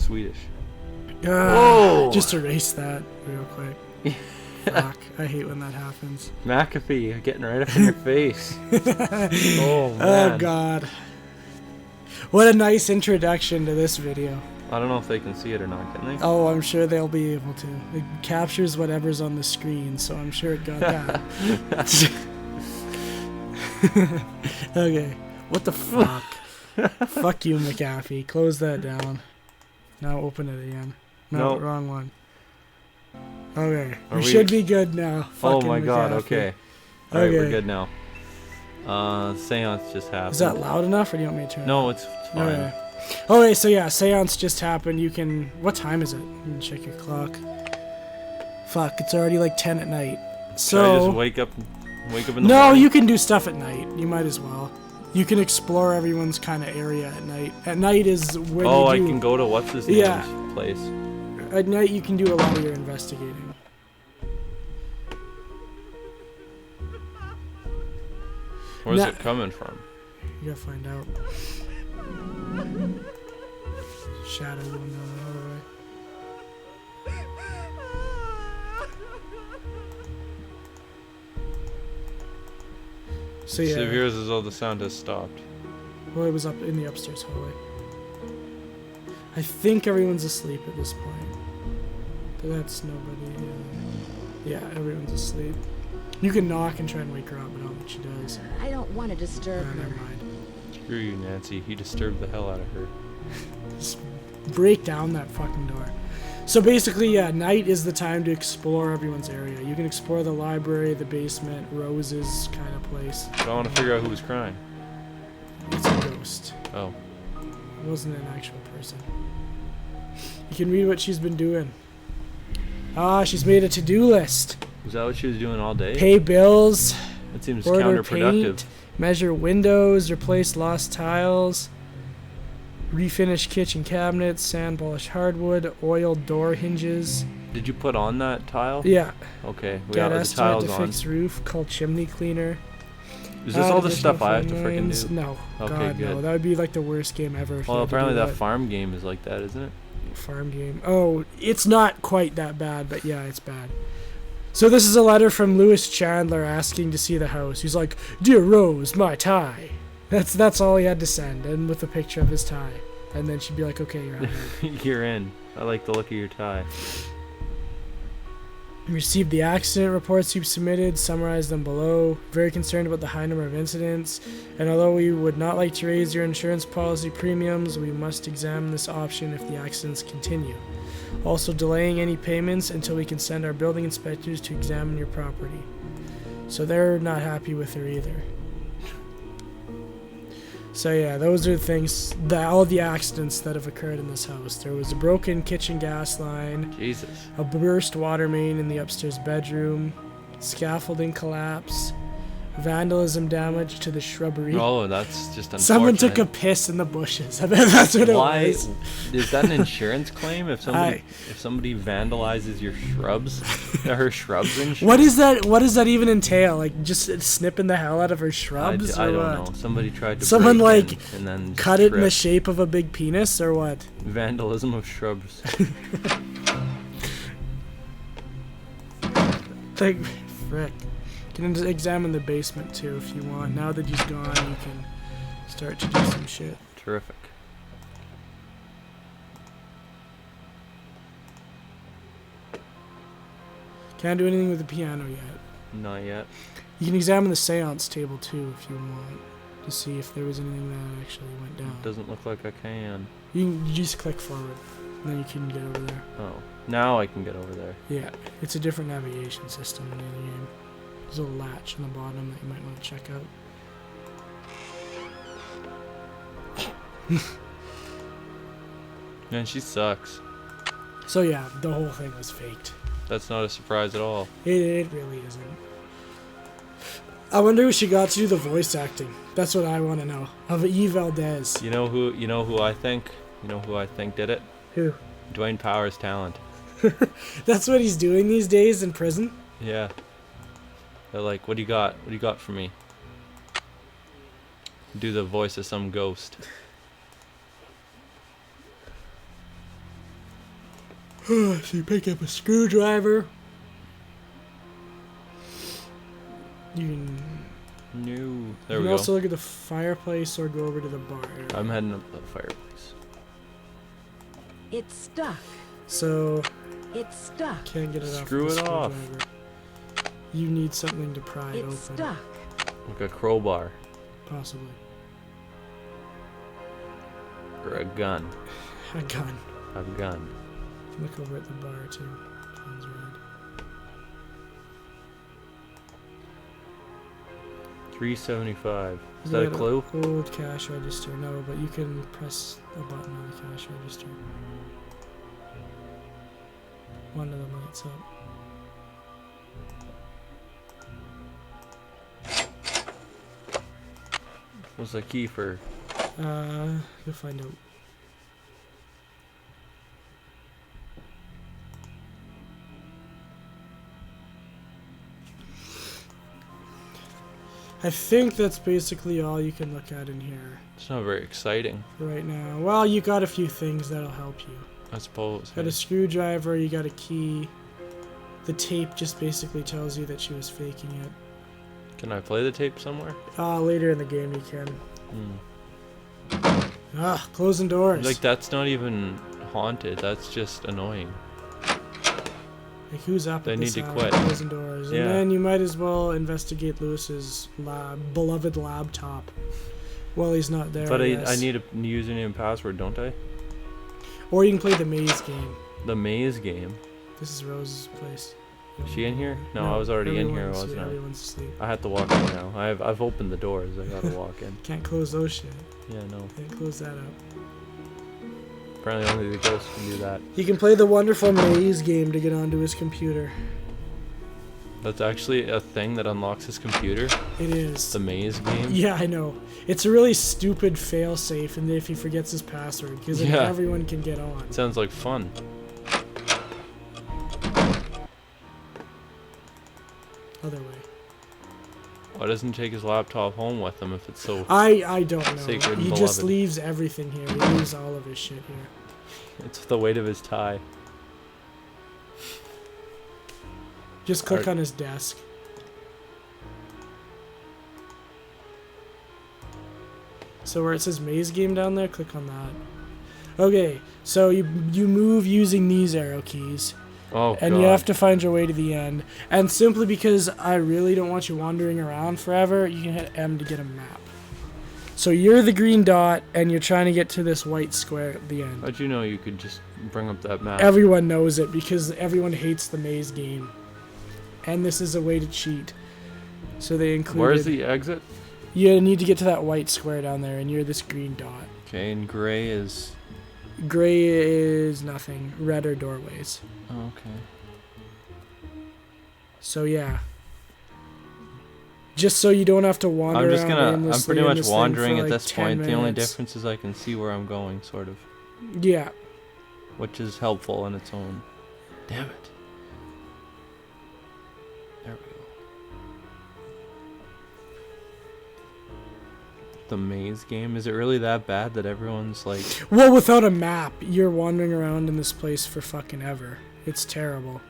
Swedish. Whoa! Just erase that real quick. Fuck, I hate when that happens. McAfee getting right up in your face. Oh, man. Oh, God. What a nice introduction to this video. I don't know if they can see it or not, can they? Oh, I'm sure they'll be able to. It captures whatever's on the screen, so I'm sure it got that. Okay. What the fuck? Fuck you, McAfee. Close that down. Now open it again. No, Nope. wrong one. Okay. Are We we- should be good now. Oh Fucking my god, McAfee. okay. Alright, Okay. we're good now. Seance just happened. Is that loud enough, or do you want me to turn it No, up? it's fine. Okay. Okay, so yeah, seance just happened. You can... What time is it? You can check your clock. Fuck, it's already like 10 at night. So... Should I just wake up in the No, morning? you can do stuff at night. You might as well. You can explore everyone's kind of area at night. At night is when you do... I can go to what's his name's Yeah. place. At night you can do a lot of your investigating. Where's Nah. it coming from? You gotta find out. Shadow going down the hallway. So yeah, It appears as though the sound has stopped. well, it was up in the upstairs hallway. I think everyone's asleep at this point. But that's nobody. Yeah, everyone's asleep. You can knock and try and wake her up, but I don't think she does. I don't want to disturb Never her. mind. Screw you, Nancy. You disturbed the hell out of her. Just break down that fucking door. So basically, yeah, night is the time to explore everyone's area. You can explore the library, the basement, Rose's kind of place. But I want to figure out who was crying. It's a ghost. Oh. It wasn't an actual person. You can read what she's been doing. Ah, she's made a to-do list. Was that what she was doing all day? Pay bills, That seems order counterproductive. paint, measure windows, replace lost tiles, refinish kitchen cabinets, sand polish hardwood, oil door hinges. Did you put on that tile? Yeah. Okay, we Get got the estimate tiles to on. fix roof, call chimney cleaner. Is this all the Additional stuff I have to phone freaking lines. do? No. Okay, God, no. good. That would be like the worst game ever. If you Well, had to apparently do that farm game is like that, isn't it? farm game. Oh, it's not quite that bad, but yeah, it's bad. So this is a letter from Lewis Chandler asking to see the house. He's like, "Dear Rose, my tie." That's all he had to send, and with a picture of his tie. And then she'd be like, "Okay, you're hired." You're in. I like the look of your tie. Received the accident reports you've submitted, summarize them below. Very concerned about the high number of incidents, and although we would not like to raise your insurance policy premiums, we must examine this option if the accidents continue. Also delaying any payments until we can send our building inspectors to examine your property. So they're not happy with her either. So yeah, those are the things, all the accidents that have occurred in this house. There was a broken kitchen gas line, Jesus. a burst water main in the upstairs bedroom, scaffolding collapse, vandalism damage to the shrubbery. Oh, that's just unfortunate. Someone took a piss in the bushes. I bet that's what Why it was. is that an insurance claim if somebody vandalizes your shrubs? Her shrubs and shit? What is that? What does that even entail? Like just snipping the hell out of her shrubs? I or don't what? know. Somebody tried to Someone break like in and then just cut it in the tripped. shape of a big penis or what? Vandalism of shrubs. Like, frick. You can examine the basement too if you want. Now that he's gone, you can start to do some shit. Terrific. Can't do anything with the piano yet. Not yet. You can examine the seance table too if you want to see if there was anything that actually went down. Doesn't look like I can. You just click forward, and then you can get over there. Oh, now I can get over there. Yeah, it's a different navigation system in the game. There's a little latch on the bottom that you might want to check out. Man, she sucks. So yeah, the whole thing was faked. That's not a surprise at all. It really isn't. I wonder who she got to do the voice acting. That's what I want to know. Of Eve Valdez. You know who I think did it? Who? Dwayne Powers' talent. That's what he's doing these days in prison? Yeah. They're like, what do you got? What do you got for me? Do the voice of some ghost. So you pick up a screwdriver. You can, No. There you we can go. also look at the fireplace or go over to the bar area. I'm heading up the fireplace. It's stuck. So It's stuck. can't get it off. Screw with it the off. screwdriver. You need something to pry it It's open. stuck. Like a crowbar. Possibly. Or a gun. A gun. A gun. Look over at the bar too. Sounds red. 375. Is that a That clue? Old cash register. No, but you can press a button on the cash register. One of them lights up. What's the key for? You'll find out. I think that's basically all you can look at in here It's not very exciting, right now. Well, you got a few things that'll help you. I suppose. Got a screwdriver, you got a key. The tape just basically tells you that she was faking it. Can I play the tape somewhere? Later in the game you can. Hmm. Closing doors. Like, that's not even haunted. That's just annoying. Like, who's up They at need this to hour? quit. Closing doors. Yeah. And then you might as well investigate Lewis's beloved laptop while he's not there. But I guess. need a username and password, don't I? Or you can play the maze game. The maze game. This is Rose's place. Is she in here? No, I was already in here, wasn't I? Everyone's asleep. I have to walk in now. I've opened the doors. I gotta walk in. Can't close those shit. Yeah, no. Can't close that up. Apparently only the ghost can do that. He can play the wonderful maze game to get onto his computer. That's actually a thing that unlocks his computer. It is. The maze game. Yeah, I know. It's a really stupid failsafe, and if he forgets his password, because Yeah. everyone can get on. Sounds like fun. Other way. Why doesn't he take his laptop home with him if it's so... I don't know. Sacred and He just beloved. leaves everything here. He leaves all of his shit here. It's the weight of his tie. Just click Alright. on his desk. So where it says maze game down there, click on that. Okay, so you move using these arrow keys. Oh, And God. you have to find your way to the end. And simply because I really don't want you wandering around forever, you can hit M to get a map. So you're the green dot, and you're trying to get to this white square at the end. How'd you know you could just bring up that map? Everyone knows it because everyone hates the maze game. And this is a way to cheat. So they included... Where's the exit? You need to get to that white square down there, and you're this green dot. Okay, and gray is... Gray is nothing. Red are doorways. Oh, okay. So yeah. Just so you don't have to wander I'm just around gonna... I'm aimlessly pretty in much this thing wandering for at like this 10 point. The only minutes. difference is I can see where I'm going, sort of. Yeah. Which is helpful in its own... Damn it. There we go. The maze game? Is it really that bad that everyone's like... Well, without a map, you're wandering around in this place for fucking ever. It's terrible.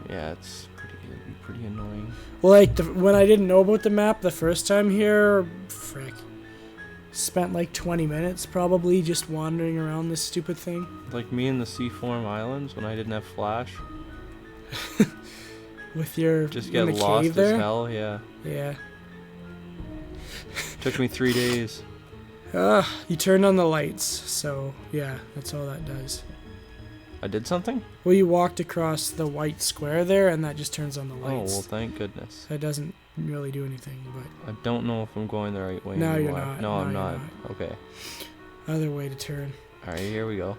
Yeah, it'd be pretty annoying. Well, like, when I didn't know about the map the first time here, frick. Spent like 20 minutes probably just wandering around this stupid thing. Like me in the Seaform Islands when I didn't have Flash. With your Just in get the lost cave as there. hell, yeah. Yeah. Took me 3 days. You turned on the lights, so yeah, that's all that does. I did something? Well, you walked across the white square there, and that just turns on the Oh, lights. well, thank goodness. That doesn't really do anything, but I don't know if I'm going the right way No, you're anymore. not. No, No, I'm you're not. not. Okay. other way to turn. Alright, here we go.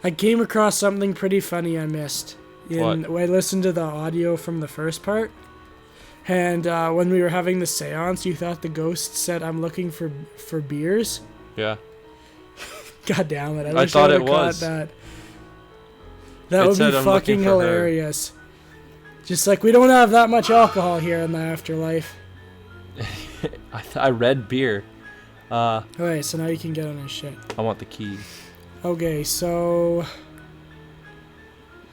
I came across something pretty funny I missed. When I listened to the audio from the first part, and when we were having the seance, you thought the ghost said, "I'm looking for beers." Yeah. God damn it! I I wish thought I it would've caught was. that. That It would said, be "I'm looking fucking for her." hilarious. Just like, we don't have that much alcohol here in the afterlife. I read beer. Okay, so now you can get on his shit. I want the key. Okay, so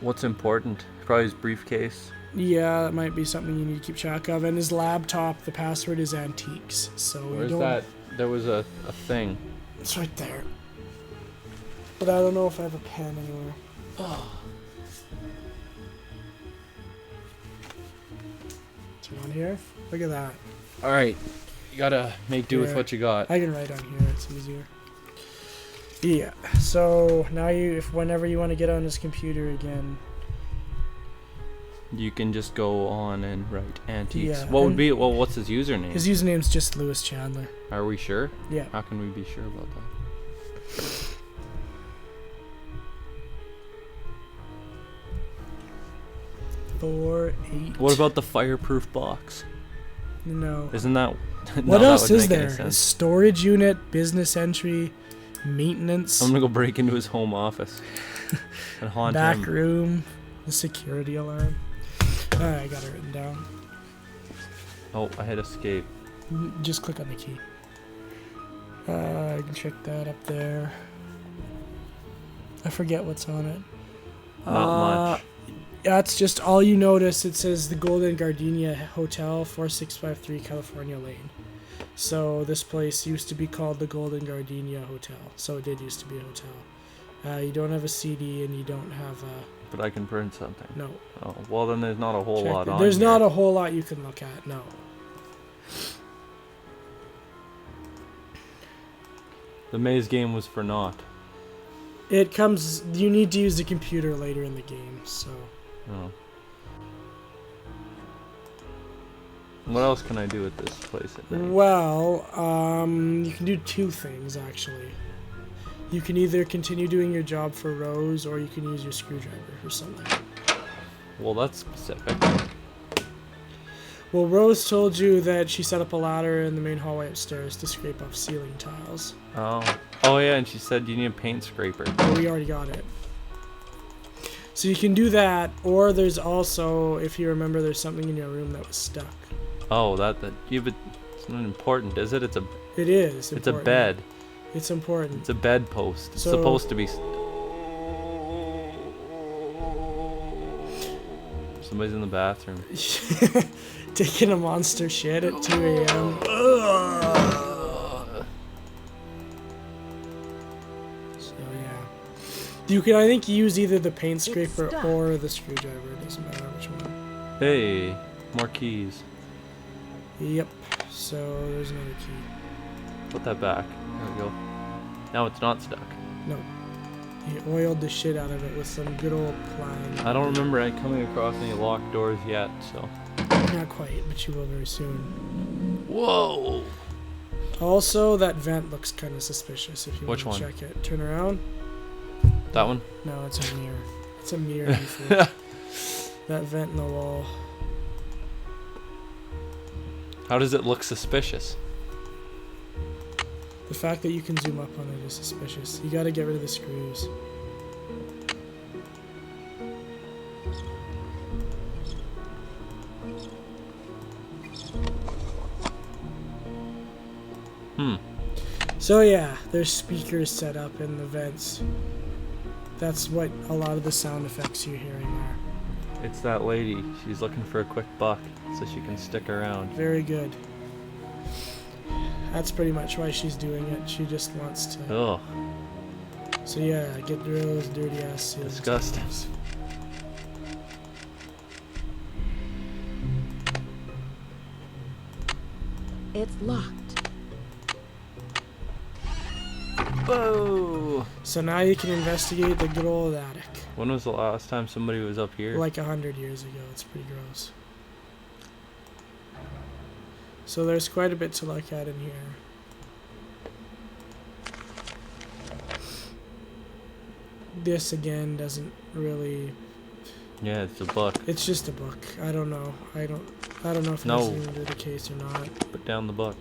What's important? Probably his briefcase. Yeah, that might be something you need to keep track of. And his laptop, the password is antiques. So you Where's don't... that? There was a thing. It's right there. But I don't know if I have a pen anywhere. Turn on here. Look at that. All right, you gotta make do with Here. what you got. I can write on here. It's easier. Yeah. So now whenever you want to get on his computer again. You can just go on and write antiques. Yeah, What would and- be? Well, what's his username? His username's just Lewis Chandler. Are we sure? Yeah. How can we be sure about that? Four, 8. What about the fireproof box? No. Isn't that? No, What that else wouldn't is make any there? A sense. storage unit, business entry, maintenance, I'm gonna go break into his home office and haunt back him. room, the security alarm. Alright, I got it written down. Oh, I hit escape. Just click on the key. I can check that up there. I forget what's on it. Not much. That's just all you notice. It says the Golden Gardenia Hotel, 4653 California Lane. So this place used to be called the Golden Gardenia Hotel. So it did used to be a hotel. You don't have a CD and you don't have a... But I can print something. No. Oh, well then there's not a whole lot on There's here. not a whole lot you can look at, no. The maze game was for naught. It comes... You need to use the computer later in the game, so... Oh. What else can I do at this place at night? Well, you can do two things, actually. You can either continue doing your job for Rose, or you can use your screwdriver for something. Well, that's specific. Well, Rose told you that she set up a ladder in the main hallway upstairs to scrape off ceiling tiles. Oh. Oh yeah, and she said you need a paint scraper. But we already got it. So you can do that, or there's also, if you remember, there's something in your room that was stuck. Oh, yeah, but it's not important, is it? It is. It's a important. bed. It's important. It's a bed post. It's So- supposed to be. Somebody's in the bathroom. Taking a monster shit at 2 a.m. So yeah, you can I think use either the paint scraper stuck. or the screwdriver. It doesn't matter which one. Hey, more keys. Yep. So there's another key. Put that back. There we go. Now it's not stuck. No. He oiled the shit out of it with some good old plying. I don't remember coming across any locked doors yet, so. Not quite, but you will very soon. Whoa! Also, that vent looks kind of suspicious. If you Which want to one? check it, turn around. That one? No, it's a mirror. It's a mirror. Before. That vent in the wall. How does it look suspicious? The fact that you can zoom up on it is suspicious. You gotta get rid of the screws. So yeah, there's speakers set up in the vents. That's what a lot of the sound effects you're hearing are. It's that lady. She's looking for a quick buck so she can stick around. Very good. That's pretty much why she's doing it. She just wants to. Ugh, So yeah, get rid of those dirty ass seals. disgusting. It's locked. Whoa! So now you can investigate the good old attic. When was the last time somebody was up here? Like 100 years ago. It's pretty gross. So there's quite a bit to look at in here. This again doesn't really. Yeah, it's a book. It's just a book. I don't know. I don't know if it No. has anything to do with the case or not. Put down the book.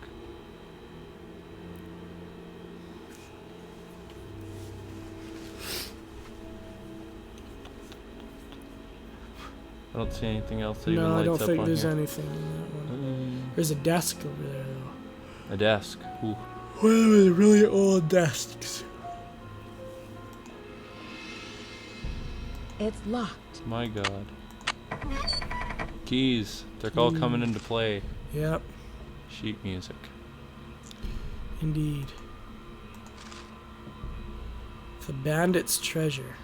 I don't see anything else that even No, I lights don't up think on there's here. anything in that one. There's a desk over there though. A desk. Ooh. One of the really old desks. It's locked. My god. Keys. They're all coming into play. Yep, Sheet music. indeed. The bandit's treasure.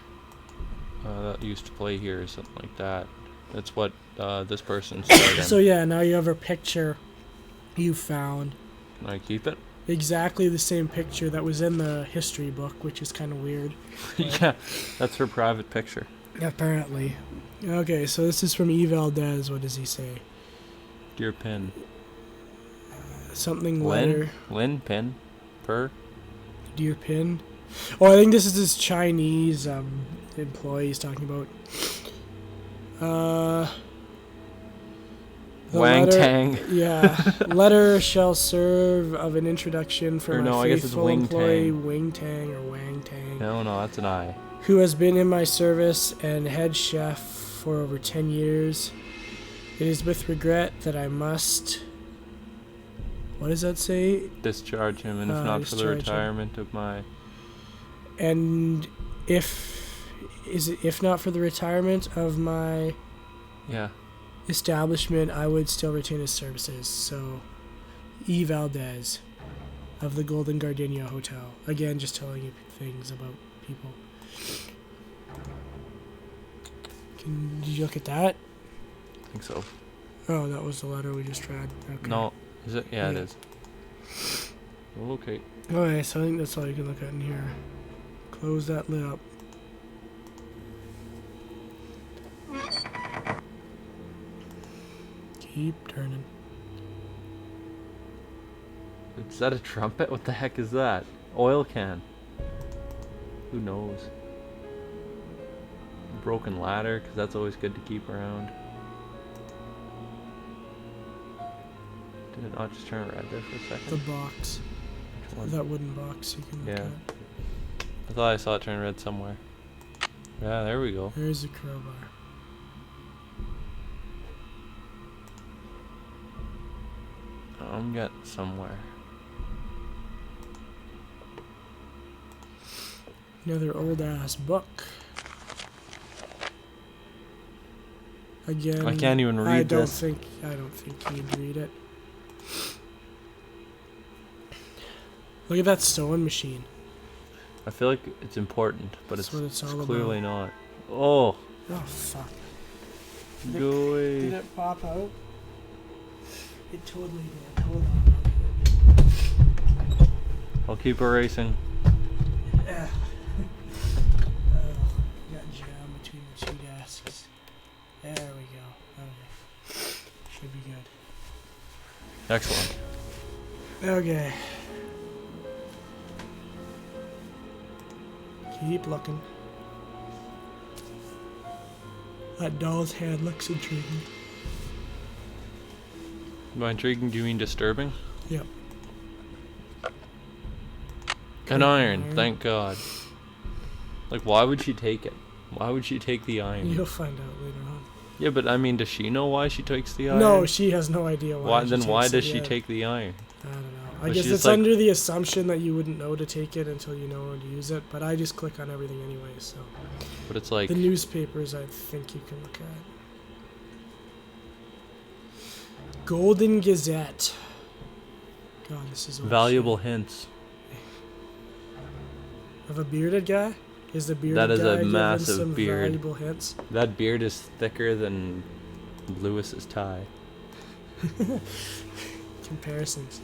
That used to play here or something like that. That's what this person said. So yeah, now you have a picture you found. Can I keep it? Exactly the same picture that was in the history book, which is kind of weird. Yeah, that's her private picture. Apparently. Okay, so this is from E. Valdez. What does he say? Dear pin. Something Lynn? letter. Lynn? Pin? Per? Dear Pin. Oh, I think this is his Chinese employee he's talking about. The Wang letter- Tang. Yeah. Letter shall serve of an introduction from Or no, a I guess it's faithful Wing employee, Tang. Wing Tang or Wang Tang, No, that's an I. who has been in my service and head chef for over 10 years. It is with regret that I must... What does that say? Discharge him, and if not for the discharge him. retirement of my... And if not for the retirement of my Yeah. establishment, I would still retain his services. So, E. Valdez of the Golden Gardenia Hotel. Again, just telling you things about people. Did you look at that? I think so. Oh, that was the letter we just read. Okay. No. Is it? Yeah, it Yeah. is. Okay. Okay, so I think that's all you can look at in here. Close that lid up. Keep turning. Is that a trumpet? What the heck is that? Oil can. Who knows? Broken ladder, because that's always good to keep around. Did it not just turn red there for a The second? box. Which one? That wooden box you can look Yeah. at. I thought I saw it turn red somewhere. Yeah, there we go. There's a crowbar. I'm getting somewhere. Another old ass book. Again, I can't even read this. I don't think you'd read it. Look at that sewing machine. I feel like it's important, but That's it's, what it's all clearly not. Oh, Oh fuck. go away. Did it pop out? It totally did. Hold on. I'll keep erasing. Yeah. Got jam between the two desks. There we go. Okay. Should be good. Excellent. Okay. Keep looking. That doll's head looks intriguing. By intriguing, do you mean disturbing? Yep. An iron, Iron. thank God. Like, why would she take it? Why would she take the iron? You'll find out later on. Yeah, but I mean, does she know why she takes the iron? No, she has no idea why. Why? she then why takes does it she yet. take the iron? I don't know. I But guess she's it's like- under the assumption that you wouldn't know to take it until you know how to use it. But I just click on everything anyway. So But it's like, the newspapers, I think you can look at. Golden Gazette. God, this is old valuable shit. hints. Of a bearded guy. Is the bearded That is guy a giving massive some beard. valuable hints? That beard is thicker than Lewis's tie. Comparisons.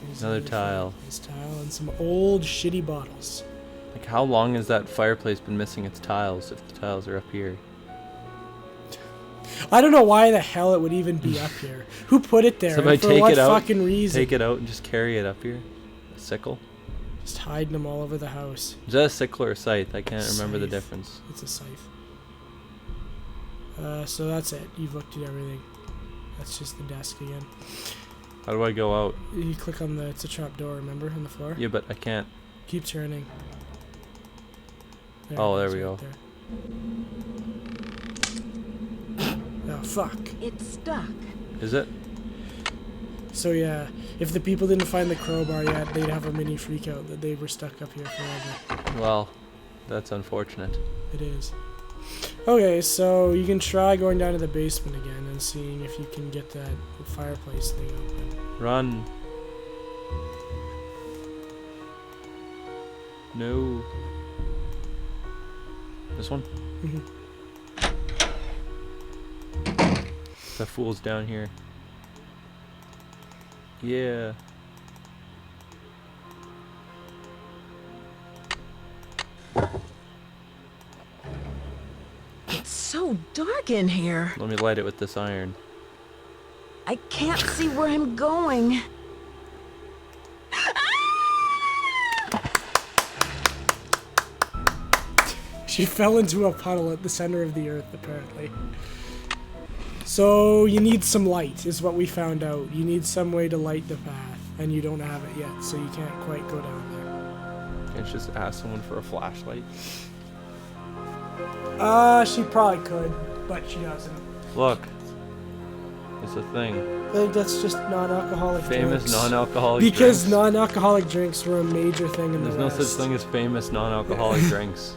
Here's Another the- tile. This tile and some old shitty bottles. Like, how long has that fireplace been missing its tiles if the tiles are up here? I don't know why the hell it would even be up here. Who put it there? Somebody and for take what it out, fucking reason? Take it out and just carry it up here. A sickle? Just hiding them all over the house. Is that a sickle or a scythe? I can't remember the Scythe. difference. It's a scythe. So that's it. You've looked at everything. That's just the desk again. How do I go out? You click on the. It's a trap door. Remember on the floor. Yeah, but I can't. Keep turning. Oh, it there is we go. there. Oh fuck. It's stuck. Is it? So yeah, if the people didn't find the crowbar yet, they'd have a mini freak out that they were stuck up here forever. Well, That's unfortunate. It is. Okay, so you can try going down to the basement again and seeing if you can get that fireplace thing open. Run. No. This one? Mhm. That fool's down here. Yeah. It's so dark in here. Let me light it with this iron. I can't see where I'm going. She fell into a puddle at the center of the earth, apparently. So you need some light, is what we found out. You need some way to light the path, and you don't have it yet, so you can't quite go down there. Can't you just ask someone for a flashlight? She probably could, but she doesn't. Look. It's a thing. I think that's just non-alcoholic Famous drinks. non-alcoholic Because drinks. non-alcoholic drinks were a major thing in There's the no West. such thing as famous non-alcoholic drinks.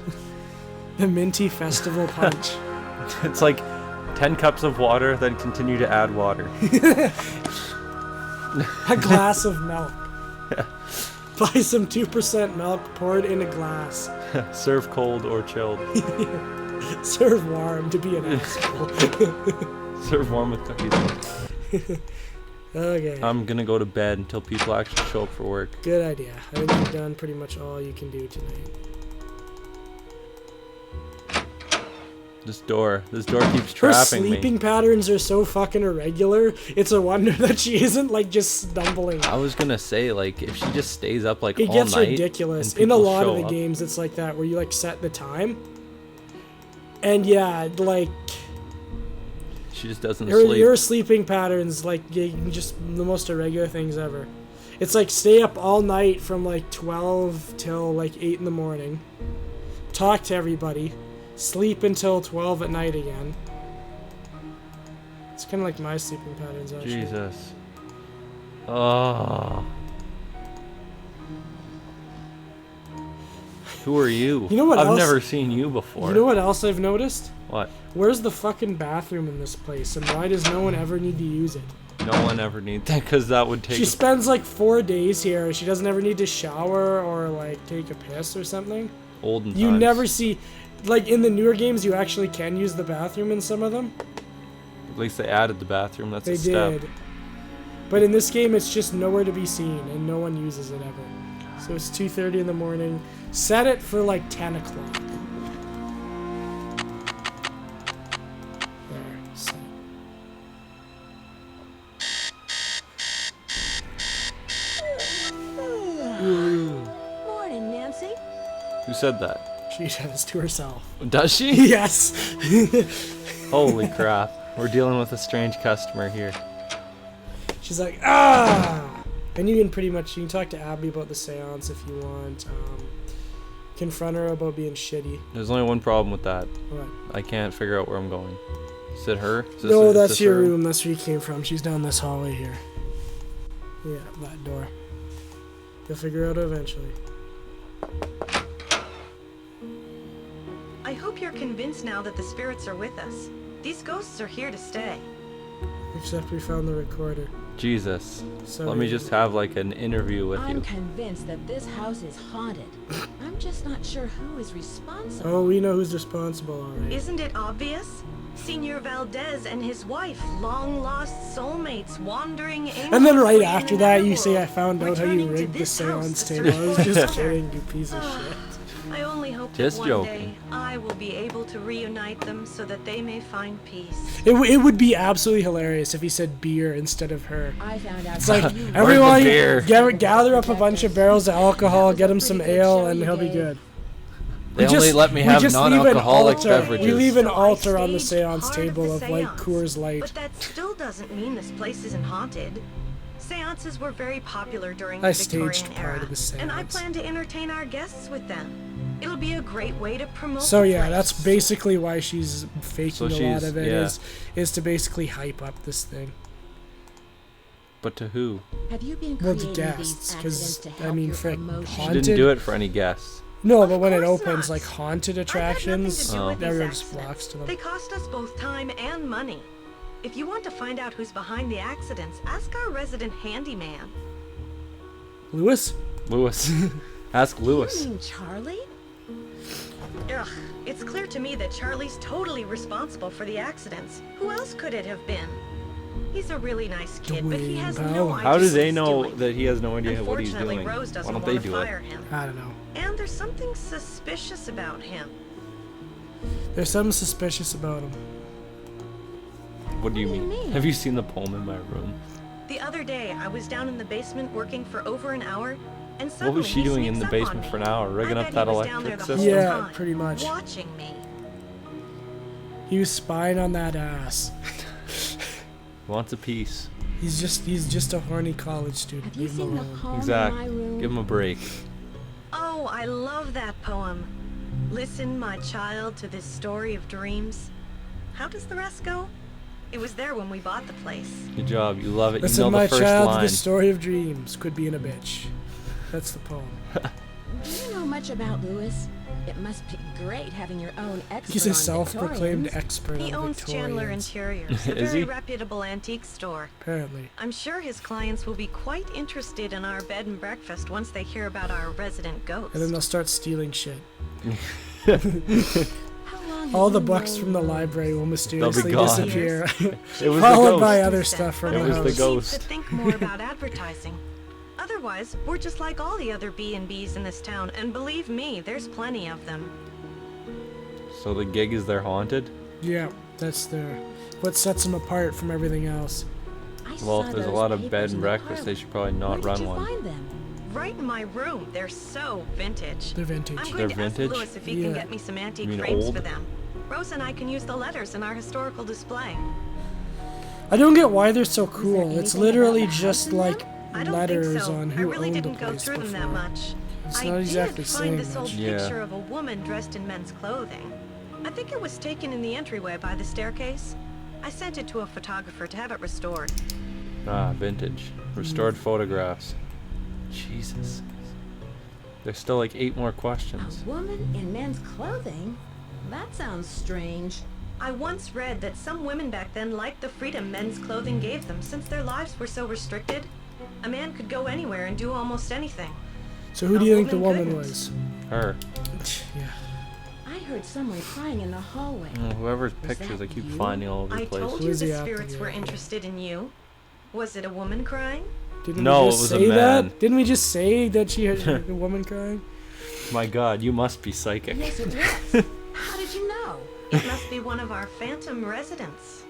The Minty Festival Punch. It's like 10 cups of water, then continue to add water. A glass of milk. Buy some 2% milk, pour it in a glass. Serve cold or chilled. Serve warm to be an asshole. Serve warm with cookies. Okay. I'm gonna go to bed until people actually show up for work. Good idea. I think you've done pretty much all you can do tonight. This door keeps Her trapping sleeping me. patterns are so fucking irregular. It's a wonder that she isn't like just stumbling. I was gonna say, like, if she just stays up like It all gets night, ridiculous. and In a people lot of show the up- games, it's like that, where you like set the time. And yeah, like she just doesn't your sleep. sleeping patterns, like just the most irregular things ever. It's like stay up all night from like 12 till like 8 in the morning. Talk to everybody. Sleep until 12 at night again. It's kind of like my sleeping patterns, actually. Jesus. Oh. Who are you? You know what I've else? never seen you before. You know what else I've noticed? What? Where's the fucking bathroom in this place, and why does no one ever need to use it? No one ever needs that, because that would take. She spends like 4 days here. She doesn't ever need to shower or like take a piss or something. Olden You times. never see, like in the newer games, you actually can use the bathroom in some of them. At least they added the bathroom. That's They a step. did. But in this game, it's just nowhere to be seen, and no one uses it ever. So it's 2:30 in the morning. Set it for like 10 o'clock. There. Set. Morning, Nancy. Who said that? She does to herself. Does she? Yes. Holy crap. We're dealing with a strange customer here. She's like, ah! And you can pretty much, you can talk to Abby about the seance if you want. Confront her about being shitty. There's only one problem with that. What? I can't figure out where I'm going. Is it her? Is this No, is that's this your her? room. That's where you came from. She's down this hallway here. Yeah, that door. You'll figure out eventually. I hope you're convinced now that the spirits are with us. These ghosts are here to stay. Except we found the recorder. Jesus. So Let me just have like an interview with I'm you. convinced that this house is haunted. I'm just not sure who is responsible. Oh, we know who's responsible already. Isn't it obvious? Senor Valdez and his wife, long-lost soulmates, wandering aimlessly And then right in after an that, you otherworld, say, I found out how you returning to rigged the this house seance to table. I search was for just another. kidding, you piece of shit. I only hope Just that one joking. day I will be able to reunite them so that they may find peace. It would be absolutely hilarious if he said beer instead of her. I found out It's like, you everyone, beer? gather up a bunch of barrels of alcohol, get him some ale, and he'll be good. They We only just- let me we have just leave an non-alcoholic altar. beverages. We leave an So I altar on the staged seance part of table the of like seance. Coors Light. But that still doesn't mean this place isn't haunted. Seances were very popular during I the Victorian staged era, part of the and I seance. plan to entertain our guests with them. It'll be a great way to promote So the yeah, place. that's basically why she's faking So a lot she's- of it yeah. is to basically hype up this thing. But to who? Have you been Well, creating to these guests, accidents because to I help mean, your frick, emotions? She haunted. didn't do it for any guests. No, Of but when it course opens, not. like haunted I've had nothing attractions, to do with these everyone just accidents. flocks to them. They cost us both time and money. If you want to find out who's behind the accidents, ask our resident handyman. Lewis? Lewis. Ask You Lewis. mean Charlie? Ugh, it's clear to me that Charlie's totally responsible for the accidents. Who else could it have been? He's a really nice kid, but he has no Dwayne idea How do what they he's know doing. that he has no idea what he's Unfortunately, doing? Rose Why doesn't don't want they to do fire it? him. I don't know. And there's something suspicious about him. There's something suspicious about him. What do you What do you mean? mean? Have you seen the poem in my room? The other day, I was down in the basement working for over an hour, and suddenly What was she he doing in sneaks the up on basement me. for an hour? Rigging I up bet that he was down there electric the whole system? Yeah, time, pretty much. watching me. He was spying on that ass. Wants a piece. He's just a horny college student. Have you Leave him seen the alone. poem in Exactly. my room? Give him a break. Oh, I love that poem. Listen, my child, to this story of dreams. How does the rest go? It was there when we bought the place. Good job. You love it. You Listen, know my the first child, line. the story of dreams. Quit being a bitch. That's the poem. Do you know much about Lewis? It must be great having your own expert He's a on self-proclaimed Victorians. expert He on owns Chandler Victorians. Interiors, a Is very he? reputable antique store. Apparently. I'm sure his clients will be quite interested in our bed and breakfast once they hear about our resident ghost. And then they'll start stealing shit. How long have All the you bucks known from the Lewis? library will mysteriously gone. disappear. It was the Followed by ghost. other stuff from It the was the house. ghost. To think more about advertising. Otherwise, we're just like all the other B&Bs in this town, and believe me, there's plenty of them. So the gig is they're haunted? Yeah, that's their what sets them apart from everything else. I Well, saw if there's a those lot of papers bed in and the breakfast, they parlor. should probably Where not did run you one. find them? Right in my room. They're so vintage. They're vintage. I'm They're going to vintage? ask Lewis if he Yeah. can get me some antique mean frames old? for them. Rose and I can use the letters in our historical display. I don't get why they're so cool. anything It's about literally the house just in like them? I don't letters think so. on I who really owned the didn't go place through them before. that much. It's I not exactly did saying find this old much. Yeah. picture of a woman dressed in men's clothing. I think it was taken in the entryway by the staircase. I sent it to a photographer to have it restored. Ah, vintage. Restored photographs. Jesus. There's still like 8 more questions. A woman in men's clothing? That sounds strange. I once read that some women back then liked the freedom men's clothing gave them since their lives were so restricted. A man could go anywhere and do almost anything. So who do you A think the woman woman couldn't. was? Her. Yeah. I heard someone crying in the hallway. Whoever's Was pictures I that keep you? finding all over I the place. told Who you is he the after spirits you? were interested in you. Was it a woman crying? Didn't No, we it just was a say man. that? Didn't we just say that she had a woman crying? My god, you must be psychic. Yes, it was. How did you know? It must be one of our phantom residents.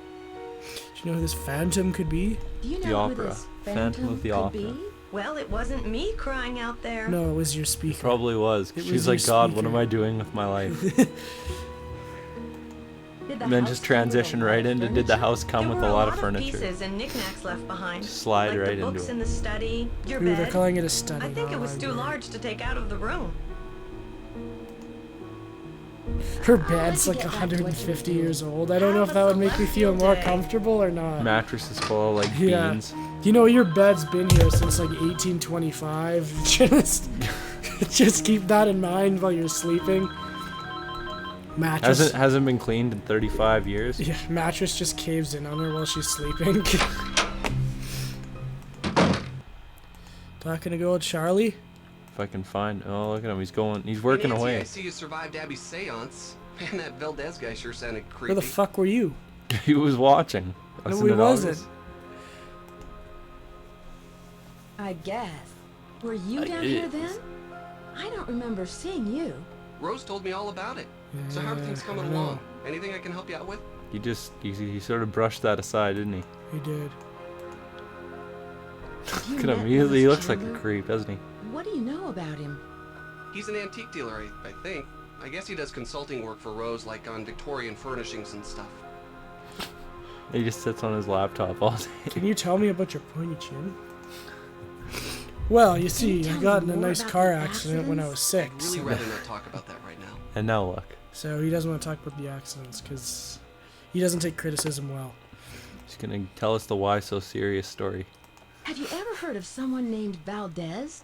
Do you know who this phantom could be? Do you know The who opera. this Phantom of the could Opera. be? Well, it wasn't me crying out there. No, it was your speaker. Probably was. It was She's your like, God, what am speaker." I doing with my life? Did the And then house just come with a transition lot right of into did the furniture? house come There with were a lot of of furniture? pieces and knickknacks left behind. Slide like right the books into in it. the study, your Ooh, they're bed. calling it a study. I think not it a was too library. large to take out of the room. Her I'll bed's let like you get back to what you were 150 doing. years old. I don't know if Have that a would make me feel celestial more day. comfortable or not. Mattress is full of like Yeah. beans. You know, your bed's been here since like 1825. Just keep that in mind while you're sleeping. Mattress. Hasn't been cleaned in 35 years. Yeah, mattress just caves in on her while she's sleeping. Talking to good old Charlie. If I can find. Oh, look at him. He's Hey, working Nancy, away. I see you survived Abby's seance. Man, that Valdez guy sure sounded creepy. Where the fuck were you? He was watching. No, Wasn't he it wasn't. obvious? I guess. Were you down here then? I don't remember seeing you. Rose told me all about it. So how are things Yeah, coming I know. along? Anything I can help you out with? He sort of brushed that aside, didn't he? He did. Have you Look at him. met He Lewis looks like a Chandler? creep, doesn't he? What do you know about him? He's an antique dealer, I think. I guess he does consulting work for Rose, like on Victorian furnishings and stuff. He just sits on his laptop all day. Can you tell me about your pointy chin? Well, you Can see, you I tell got me in a more nice about car the accident when I was accidents? 6. Really rather not talk about that right now. And now look. So he doesn't want to talk about the accidents because he doesn't take criticism well. He's gonna tell us the why so serious story. Have you ever heard of someone named Valdez?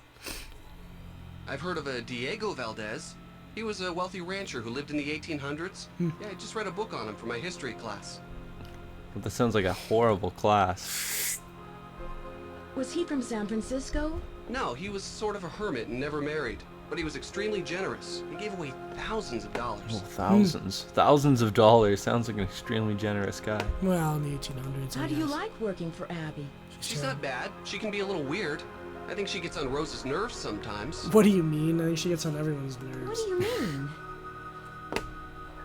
I've heard of a Diego Valdez. He was a wealthy rancher who lived in the 1800s. Yeah, I just read a book on him for my history class. Well, that sounds like a horrible class. Was he from San Francisco? No, he was sort of a hermit and never married. But he was extremely generous. He gave away thousands of dollars. Oh, thousands. Thousands of dollars. Sounds like an extremely generous guy. Well, in the 1800s. How do you like working for Abby? She's not bad. She can be a little weird. I think she gets on Rose's nerves sometimes. What do you mean? I think she gets on everyone's What nerves. do you mean?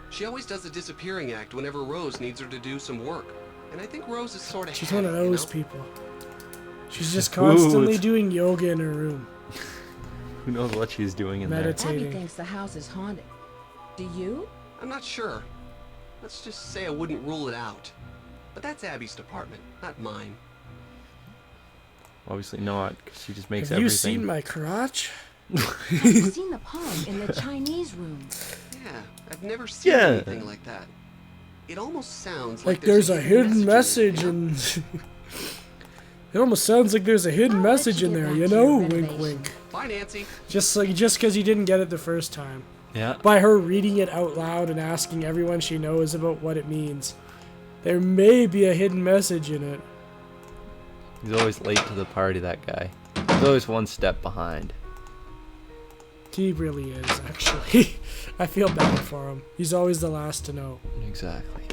She always does the disappearing act whenever Rose needs her to do some work. And I think Rose is sort of She's one of heavy, those you know? people. She's just constantly Ooh, doing yoga in her room. Who knows what she's doing in Abby Meditating. thinks the house is haunted. Do you? I'm not sure. Let's just say I wouldn't rule it out. But that's Abby's department, not mine. there? Obviously not, because she just makes Have you everything. seen my crotch? Have you seen the poem in the Chinese room? Yeah, I've never seen Yeah. anything like that. It almost sounds Like there's a hidden message in it, you know? in... It almost sounds like there's a hidden I'll let message you in get there, back you to know? your Wink, renovation. wink. Bye, Nancy. Just because you didn't get it the first time. Yeah. By her reading it out loud and asking everyone she knows about what it means. There may be a hidden message in it. He's always late to the party, that guy. He's always one step behind. He really is, actually. I feel bad for him. He's always the last to know. Exactly.